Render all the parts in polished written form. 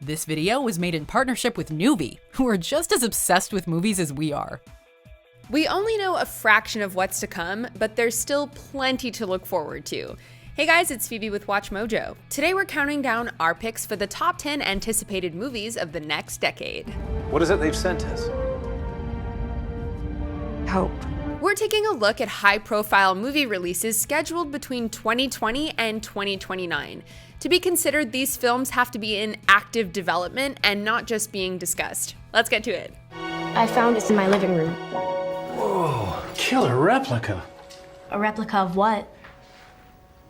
This video was made in partnership with Newbie, who are just as obsessed with movies as we are. We only know a fraction of what's to come, but there's still plenty to look forward to. Hey guys, it's Phoebe with WatchMojo. Today we're counting down our picks for the top 10 anticipated movies of the next decade. What is it they've sent us? Hope. We're taking a look at high-profile movie releases scheduled between 2020 and 2029. To be considered, these films have to be in active development and not just being discussed. Let's get to it. I found this in my living room. Whoa, killer replica. A replica of what?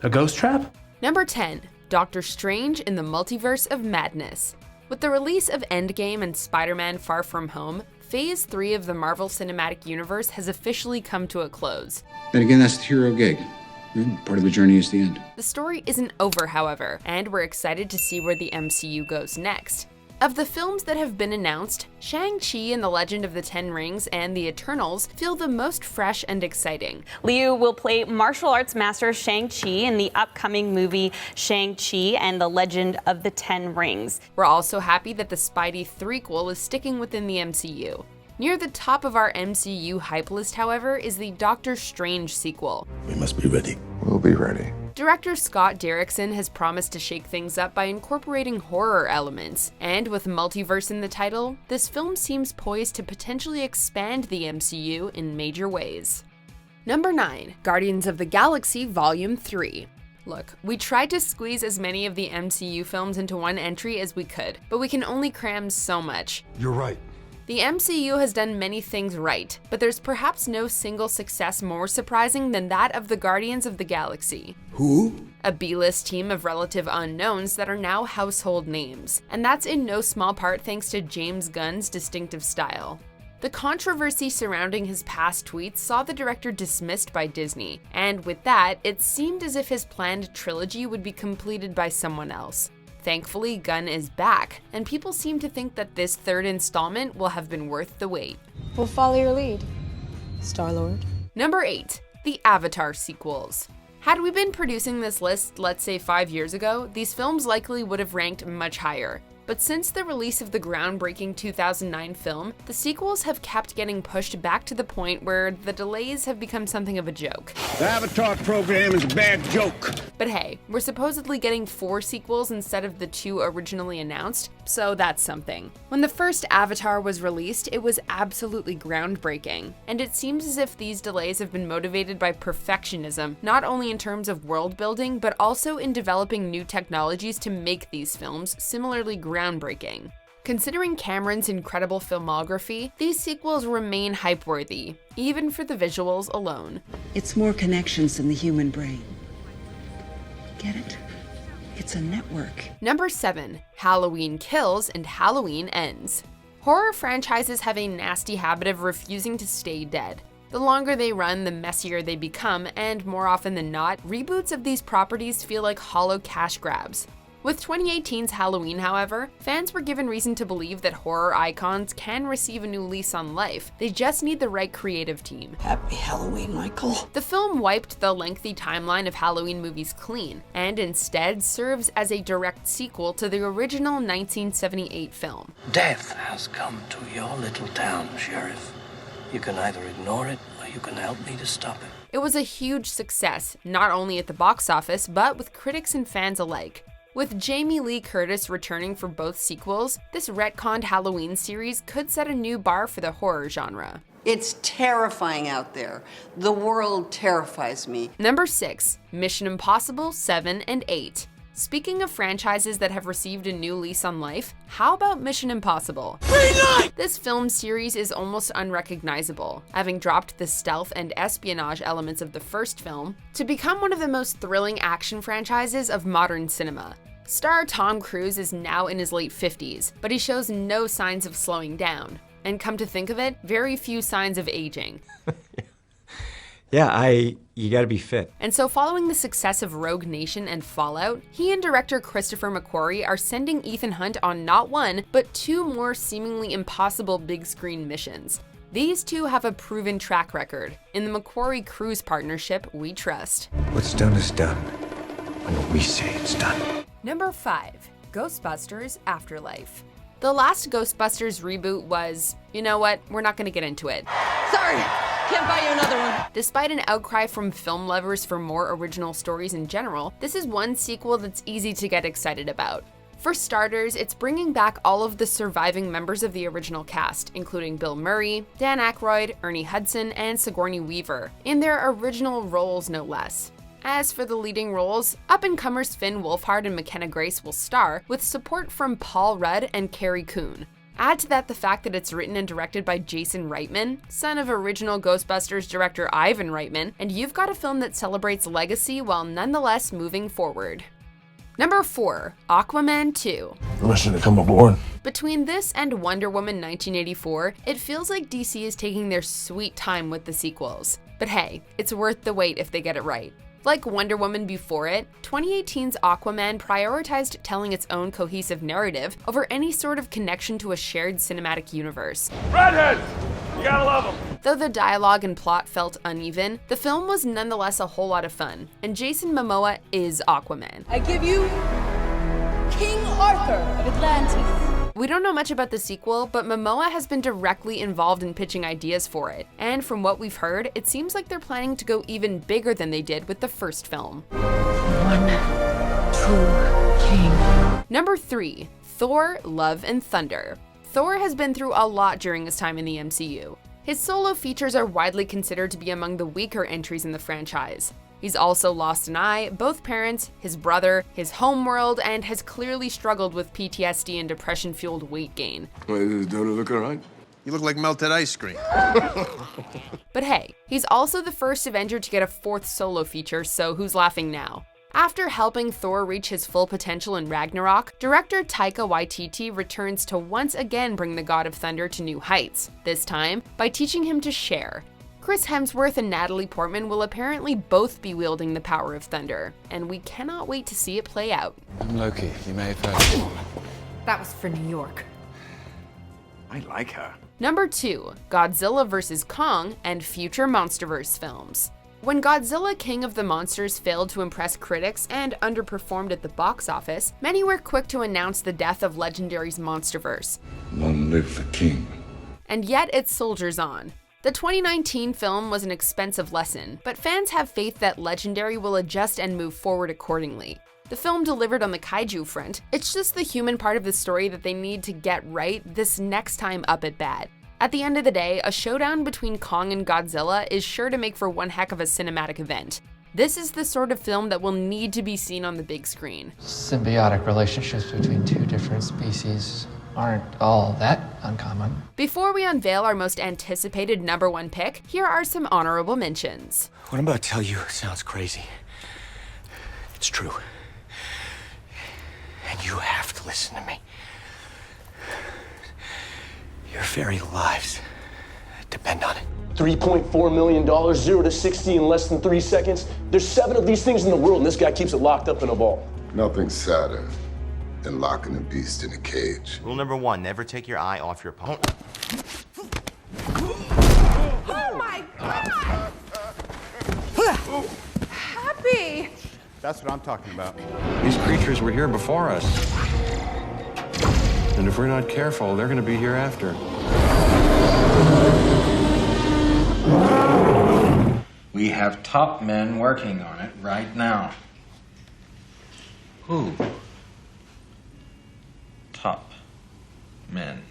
A ghost trap? Number 10, Doctor Strange in the Multiverse of Madness. With the release of Endgame and Spider-Man Far From Home, Phase 3 of the Marvel Cinematic Universe has officially come to a close. Then again, that's the hero gig. Part of the journey is the end. The story isn't over, however, and we're excited to see where the MCU goes next. Of the films that have been announced, Shang-Chi and the Legend of the Ten Rings and the Eternals feel the most fresh and exciting. Liu will play martial arts master Shang-Chi in the upcoming movie Shang-Chi and the Legend of the Ten Rings. We're also happy that the Spidey threequel is sticking within the MCU. Near the top of our MCU hype list, however, is the Doctor Strange sequel. We must be ready. We'll be ready. Director Scott Derrickson has promised to shake things up by incorporating horror elements, and with multiverse in the title, this film seems poised to potentially expand the MCU in major ways. Number 9, Guardians of the Galaxy Volume 3. Look, we tried to squeeze as many of the MCU films into one entry as we could, but we can only cram so much. You're right. The MCU has done many things right, but there's perhaps no single success more surprising than that of the Guardians of the Galaxy. Who? A B-list team of relative unknowns that are now household names, and that's in no small part thanks to James Gunn's distinctive style. The controversy surrounding his past tweets saw the director dismissed by Disney, and with that, it seemed as if his planned trilogy would be completed by someone else. Thankfully, Gunn is back, and people seem to think that this third installment will have been worth the wait. We'll follow your lead, Star-Lord. Number 8, the Avatar sequels. Had we been producing this list, let's say 5 years ago, these films likely would have ranked much higher. But since the release of the groundbreaking 2009 film, the sequels have kept getting pushed back to the point where the delays have become something of a joke. The Avatar program is a bad joke. But hey, we're supposedly getting 4 sequels instead of the 2 originally announced, so that's something. When the first Avatar was released, it was absolutely groundbreaking, and it seems as if these delays have been motivated by perfectionism, not only in terms of world building, but also in developing new technologies to make these films similarly groundbreaking. Considering Cameron's incredible filmography, these sequels remain hype-worthy, even for the visuals alone. It's more connections than the human brain. Get it? It's a network. Number 7, Halloween Kills and Halloween Ends. Horror franchises have a nasty habit of refusing to stay dead. The longer they run, the messier they become, and more often than not, reboots of these properties feel like hollow cash grabs. With 2018's Halloween, however, fans were given reason to believe that horror icons can receive a new lease on life. They just need the right creative team. Happy Halloween, Michael. The film wiped the lengthy timeline of Halloween movies clean, and instead serves as a direct sequel to the original 1978 film. Death has come to your little town, Sheriff. You can either ignore it, or you can help me to stop it. It was a huge success, not only at the box office, but with critics and fans alike. With Jamie Lee Curtis returning for both sequels, this retconned Halloween series could set a new bar for the horror genre. It's terrifying out there. The world terrifies me. Number 6, Mission Impossible 7 and 8. Speaking of franchises that have received a new lease on life, how about Mission Impossible? This film series is almost unrecognizable, having dropped the stealth and espionage elements of the first film to become one of the most thrilling action franchises of modern cinema. Star Tom Cruise is now in his late 50s, but he shows no signs of slowing down. And come to think of it, very few signs of aging. Yeah, you gotta be fit. And so following the success of Rogue Nation and Fallout, he and director Christopher McQuarrie are sending Ethan Hunt on not one, but 2 more seemingly impossible big screen missions. These two have a proven track record. In the McQuarrie-Cruise partnership, we trust. What's done is done, when we say it's done. Number 5, Ghostbusters Afterlife. The last Ghostbusters reboot was, you know what, we're not gonna get into it. Sorry, can't buy you another one. Despite an outcry from film lovers for more original stories in general, this is one sequel that's easy to get excited about. For starters, it's bringing back all of the surviving members of the original cast, including Bill Murray, Dan Aykroyd, Ernie Hudson, and Sigourney Weaver, in their original roles no less. As for the leading roles, up-and-comers Finn Wolfhard and McKenna Grace will star, with support from Paul Rudd and Carrie Coon. Add to that the fact that it's written and directed by Jason Reitman, son of original Ghostbusters director Ivan Reitman, and you've got a film that celebrates legacy while nonetheless moving forward. Number 4, Aquaman 2. Permission to come aboard. Between this and Wonder Woman 1984, it feels like DC is taking their sweet time with the sequels. But hey, it's worth the wait if they get it right. Like Wonder Woman before it, 2018's Aquaman prioritized telling its own cohesive narrative over any sort of connection to a shared cinematic universe. Redheads! You gotta love them. Though the dialogue and plot felt uneven, the film was nonetheless a whole lot of fun, and Jason Momoa is Aquaman. I give you King Arthur of Atlantis. We don't know much about the sequel, but Momoa has been directly involved in pitching ideas for it, and from what we've heard, it seems like they're planning to go even bigger than they did with the first film. One true king. Number 3, Thor: Love and Thunder. Thor has been through a lot during his time in the MCU. His solo features are widely considered to be among the weaker entries in the franchise. He's also lost an eye, both parents, his brother, his homeworld, and has clearly struggled with PTSD and depression-fueled weight gain. Don't it look all right? You look like melted ice cream. But hey, he's also the first Avenger to get a 4th solo feature, so who's laughing now? After helping Thor reach his full potential in Ragnarok, director Taika Waititi returns to once again bring the God of Thunder to new heights, this time by teaching him to share. Chris Hemsworth and Natalie Portman will apparently both be wielding the power of thunder, and we cannot wait to see it play out. I'm Loki. You may have heard. That was for New York. I like her. Number 2, Godzilla vs. Kong and future Monsterverse films. When Godzilla King of the Monsters failed to impress critics and underperformed at the box office, many were quick to announce the death of Legendary's Monsterverse. Long live the king. And yet it soldiers on. The 2019 film was an expensive lesson, but fans have faith that Legendary will adjust and move forward accordingly. The film delivered on the kaiju front, it's just the human part of the story that they need to get right this next time up at bat. At the end of the day, a showdown between Kong and Godzilla is sure to make for one heck of a cinematic event. This is the sort of film that will need to be seen on the big screen. Symbiotic relationships between two different species aren't all that uncommon. Before we unveil our most anticipated number 1 pick, here are some honorable mentions. What I'm about to tell you sounds crazy. It's true. And you have to listen to me. Your very lives depend on it. $3.4 million, 0 to 60 in less than 3 seconds. There's 7 of these things in the world, and this guy keeps it locked up in a vault. Nothing sadder than locking a beast in a cage. Rule number 1, never take your eye off your opponent. Oh my God! Happy! That's what I'm talking about. These creatures were here before us. And if we're not careful, they're gonna be here after. We have top men working on it right now. Who? Top men.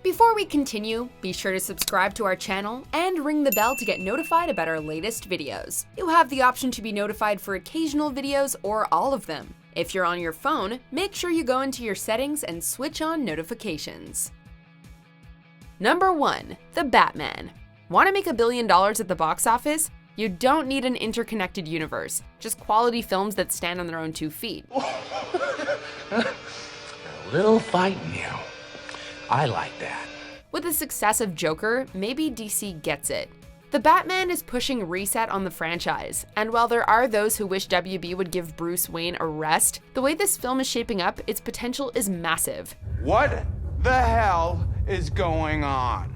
Before we continue, be sure to subscribe to our channel and ring the bell to get notified about our latest videos. You have the option to be notified for occasional videos or all of them. If you're on your phone, make sure you go into your settings and switch on notifications. Number 1, The Batman. Want to make $1 billion at the box office? You don't need an interconnected universe, just quality films that stand on their own 2 feet. A little fight in you. I like that. With the success of Joker, maybe DC gets it. The Batman is pushing reset on the franchise, and while there are those who wish WB would give Bruce Wayne a rest, the way this film is shaping up, its potential is massive. What the hell is going on?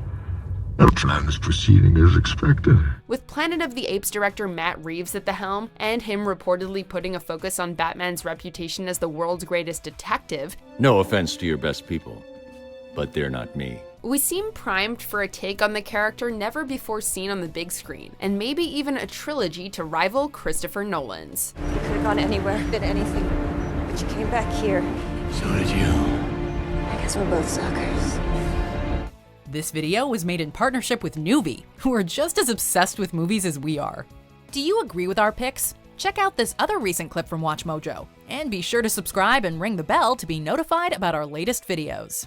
Ultraman is proceeding as expected. With Planet of the Apes director Matt Reeves at the helm, and him reportedly putting a focus on Batman's reputation as the world's greatest detective, no offense to your best people, but they're not me. we seem primed for a take on the character never before seen on the big screen, and maybe even a trilogy to rival Christopher Nolan's. You could have gone anywhere, did anything, but you came back here. So did you. I guess we're both suckers. This video was made in partnership with Nuvi, who are just as obsessed with movies as we are. Do you agree with our picks? Check out this other recent clip from WatchMojo, and be sure to subscribe and ring the bell to be notified about our latest videos.